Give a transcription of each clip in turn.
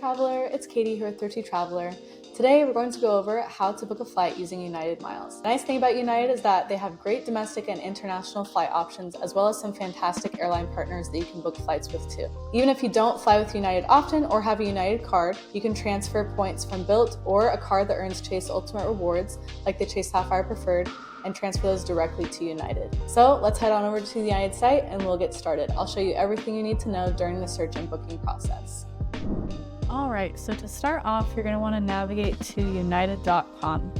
Traveler, it's Katie here with Thrifty Traveler. Today we're going to go over how to book a flight using United Miles. The nice thing about United is that they have great domestic and international flight options, as well as some fantastic airline partners that you can book flights with too. Even if you don't fly with United often or have a United card, you can transfer points from Bilt or a card that earns Chase Ultimate Rewards, like the Chase Sapphire Preferred, and transfer those directly to United. So let's head on over to the United site and we'll get started. I'll show you everything you need to know during the search and booking process. All right, so to start off, you're going to want to navigate to united.com.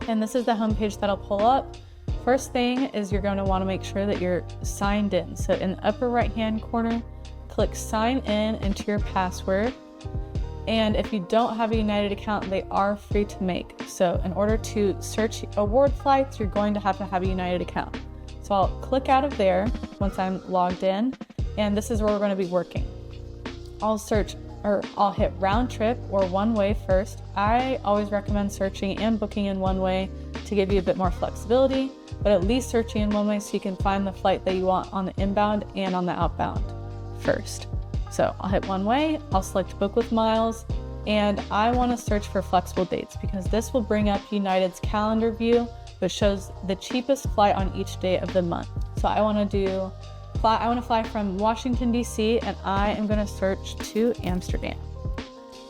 And this is the homepage that'll pull up. First thing is you're going to want to make sure that you're signed in. So in the upper right-hand corner, click sign in into your password. And if you don't have a United account, they are free to make. So in order to search award flights, you're going to have a United account. So I'll click out of there once I'm logged in, and this is where we're going to be working. I'll hit round trip or one way first. I always recommend searching and booking in one way to give you a bit more flexibility, but at least searching in one way so you can find the flight that you want on the inbound and on the outbound first. So I'll hit one way, I'll select book with miles, and I want to search for flexible dates because this will bring up United's calendar view, which shows the cheapest flight on each day of the month. So I want to fly from Washington, D.C., and I am going to search to Amsterdam.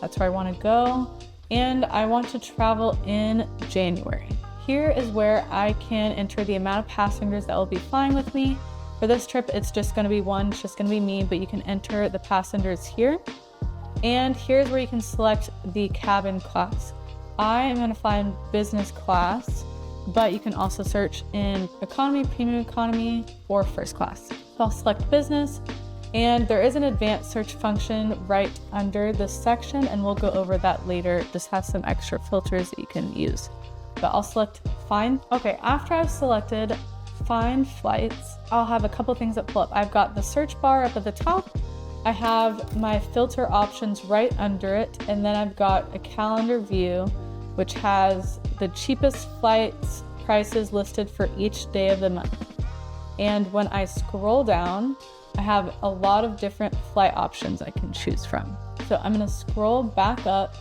That's where I want to go, and I want to travel in January. Here is where I can enter the amount of passengers that will be flying with me. For this trip, it's just going to be one, it's just going to be me, but you can enter the passengers here. And here's where you can select the cabin class. I am going to fly in business class, but you can also search in economy, premium economy, or first class. So I'll select business, and there is an advanced search function right under this section, and we'll go over that later. It just has some extra filters that you can use. But I'll select find. Okay, after I've selected find flights, I'll have a couple things that pull up. I've got the search bar up at the top. I have my filter options right under it, and then I've got a calendar view, which has the cheapest flights prices listed for each day of the month. And when I scroll down, I have a lot of different flight options I can choose from. So I'm going to scroll back up,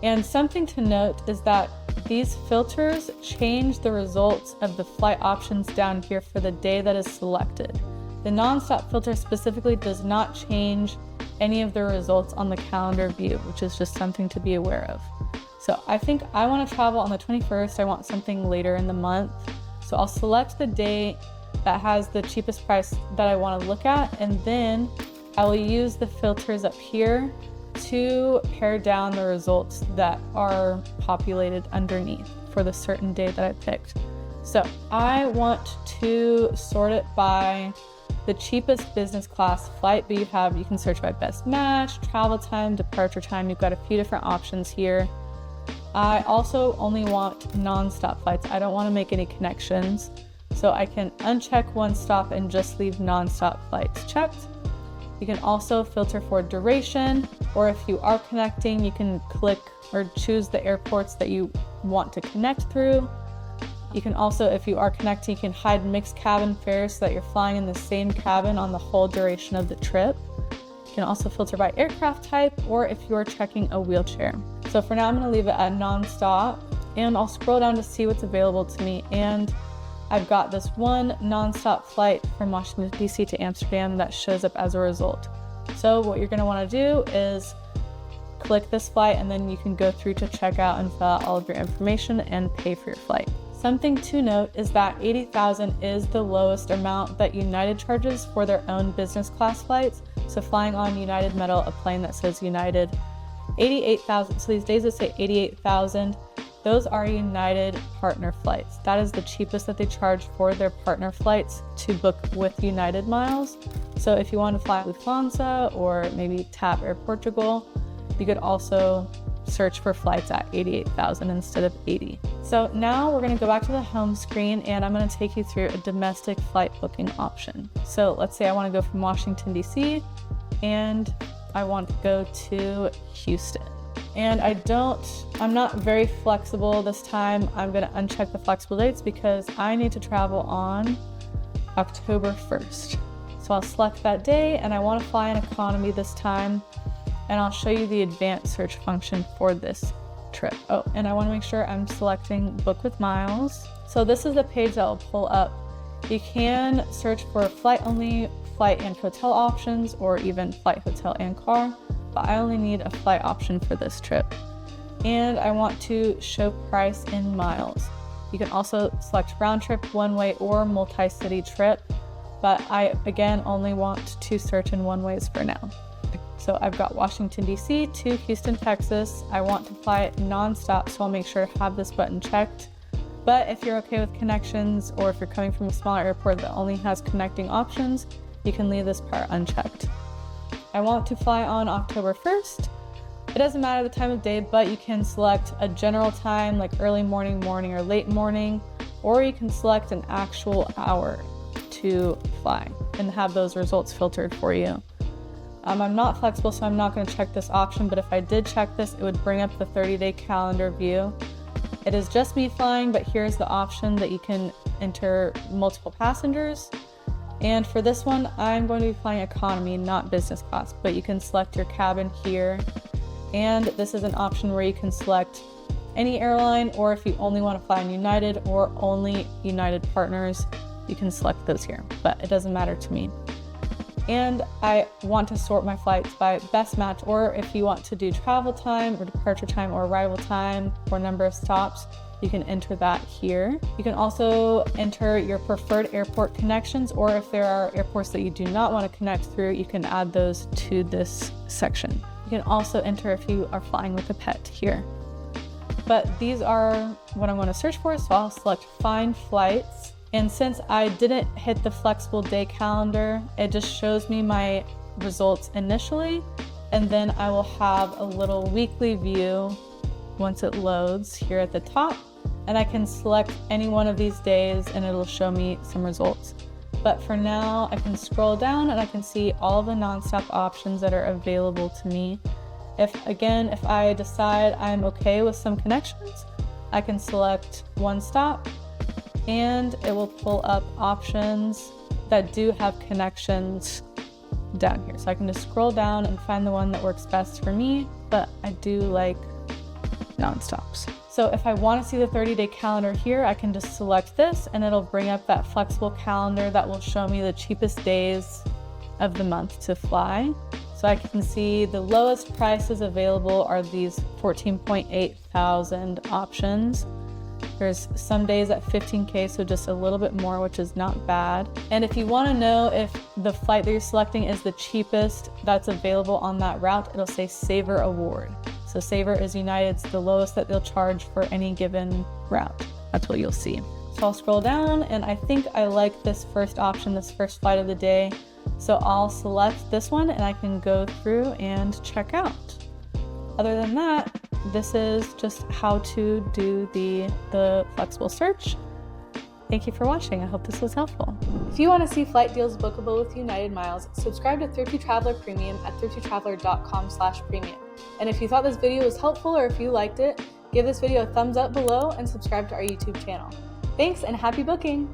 and something to note is that these filters change the results of the flight options down here for the day that is selected. The nonstop filter specifically does not change any of the results on the calendar view, which is just something to be aware of. So I think I want to travel on the 21st. I want something later in the month. So I'll select the day that has the cheapest price that I want to look at, and then I will use the filters up here to pare down the results that are populated underneath for the certain day that I picked. So I want to sort it by the cheapest business class flight, but you can search by best match, travel time, departure time. You've got a few different options here. I also only want non-stop flights. I don't want to make any connections. So I can uncheck one stop and just leave non-stop flights checked. You can also filter for duration, or if you are connecting, you can click or choose the airports that you want to connect through. You can also, if you are connecting, you can hide mixed cabin fares so that you're flying in the same cabin on the whole duration of the trip. You can also filter by aircraft type, or if you are checking a wheelchair. So for now, I'm going to leave it at non-stop, and I'll scroll down to see what's available to me. And I've got this one non-stop flight from Washington, D.C. to Amsterdam that shows up as a result. So what you're going to want to do is click this flight, and then you can go through to check out and fill out all of your information and pay for your flight. Something to note is that $80,000 is the lowest amount that United charges for their own business class flights. So flying on United Metal, a plane that says United, $88,000. So these days it say $88,000. Those are United partner flights. That is the cheapest that they charge for their partner flights to book with United Miles. So if you want to fly Lufthansa or maybe TAP Air Portugal, you could also search for flights at $88,000 instead of $80,000. So now we're going to go back to the home screen, and I'm going to take you through a domestic flight booking option. So let's say I want to go from Washington, D.C., and I want to go to Houston. And I'm not very flexible this time. I'm going to uncheck the flexible dates because I need to travel on October 1st. So I'll select that day, and I want to fly in economy this time. and I'll show you the advanced search function for this trip. Oh, and I want to make sure I'm selecting book with miles. So this is the page that will pull up. You can search for flight only, flight and hotel options, or even flight, hotel, and car, but I only need a flight option for this trip. And I want to show price in miles. You can also select round trip, one way, or multi-city trip, but I again only want to search in one ways for now. So I've got Washington DC to Houston, Texas. I want to fly it non-stop, so I'll make sure to have this button checked. But if you're okay with connections, or if you're coming from a smaller airport that only has connecting options, you can leave this part unchecked. I want to fly on October 1st. It doesn't matter the time of day, but you can select a general time like early morning, morning, or late morning, or you can select an actual hour to fly and have those results filtered for you. I'm not flexible, so I'm not going to check this option, but if I did check this, it would bring up the 30-day calendar view. It is just me flying, but here's the option that you can enter multiple passengers. And for this one, I'm going to be flying economy, not business class, but you can select your cabin here. And this is an option where you can select any airline, or if you only want to fly on United or only United partners, you can select those here, but it doesn't matter to me. And I want to sort my flights by best match, or if you want to do travel time or departure time or arrival time or number of stops, you can enter that here. You can also enter your preferred airport connections, or if there are airports that you do not want to connect through, you can add those to this section. You can also enter if you are flying with a pet here. But these are what I'm going to search for, so I'll select find flights. And since I didn't hit the flexible day calendar, it just shows me my results initially, and then I will have a little weekly view once it loads here at the top, and I can select any one of these days and it'll show me some results. But for now, I can scroll down and I can see all the nonstop options that are available to me. If I decide I'm okay with some connections, I can select one stop, and it will pull up options that do have connections down here. So I can just scroll down and find the one that works best for me, but I do like non-stops. So if I want to see the 30-day calendar here, I can just select this and it'll bring up that flexible calendar that will show me the cheapest days of the month to fly. So I can see the lowest prices available are these 14.8 thousand options. There's some days at 15K, so just a little bit more, which is not bad. And if you want to know if the flight that you're selecting is the cheapest that's available on that route, it'll say Saver Award. So Saver is United's the lowest that they'll charge for any given route. That's what you'll see. So I'll scroll down, and I think I like this first option, this first flight of the day. So I'll select this one and I can go through and check out. Other than that, this is just how to do the flexible search. Thank you for watching. I hope this was helpful. If you want to see flight deals bookable with United Miles, subscribe to Thrifty Traveler Premium at thriftytraveler.com/premium. And if you thought this video was helpful, or if you liked it, give this video a thumbs up below and subscribe to our YouTube channel. Thanks and happy booking!